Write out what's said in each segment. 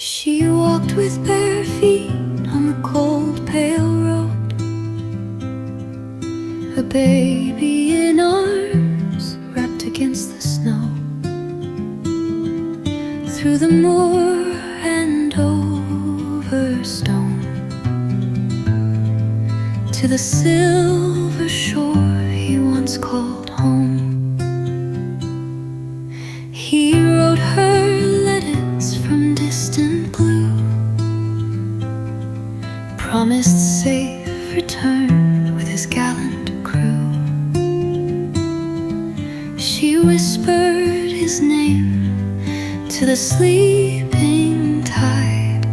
She walked with bare feet on the cold, pale road, a baby in arms wrapped against the snow. Through the moor and over stone, to the silver shore he once called home. He wrote her letters from distant blue, promised safe return with his gallant crew. She whispered his name to the sleeping tide,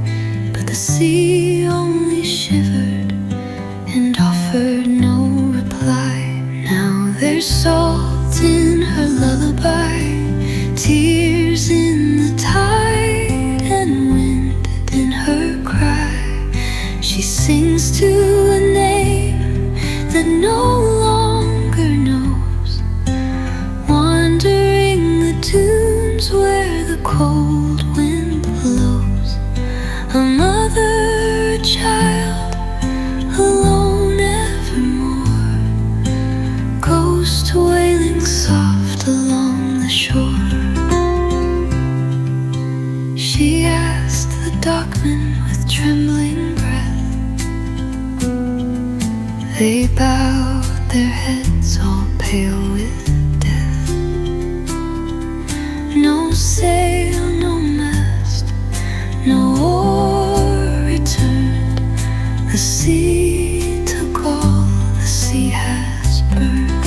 but the sea only shivered and offered no reply. Now there's salt in her lullaby, tears in the tide, and wind in her cry. She sings to a name that no longer knows, wandering the dunes where the cold wind blows. A mother, a child, alone evermore, ghost wailing soft along the shore. She asked the dockmen with trembling breath. They bowed their heads all pale with death. No sail, no mast, no oar returned. The sea took all the sea has burned.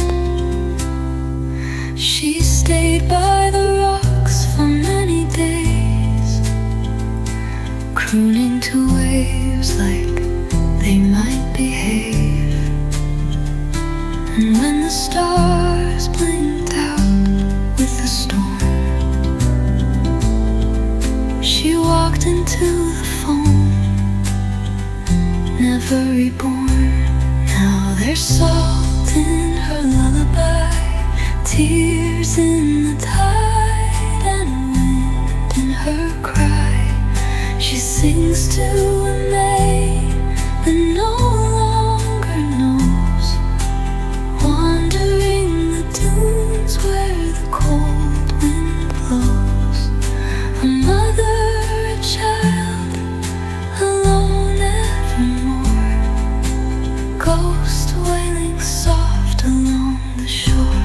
She stayed by the rocks for many days, crooning to waves like they might behave. And when the stars blinked out with the storm, she walked into the foam, never reborn. Now there's salt in her lullaby, tears in the tide, and wind in her cry. She sings to a maid that no longer knows, wandering the dunes where the cold wind blows. A mother, a child, alone evermore, ghost wailing soft along the shore.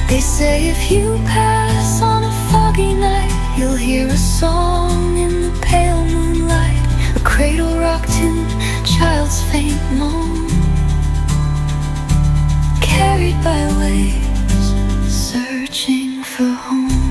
They say if you pass on a foggy night, you'll hear a song in the pale moonlight, a cradle rock tune, child's faint moan, carried by waves, searching for home.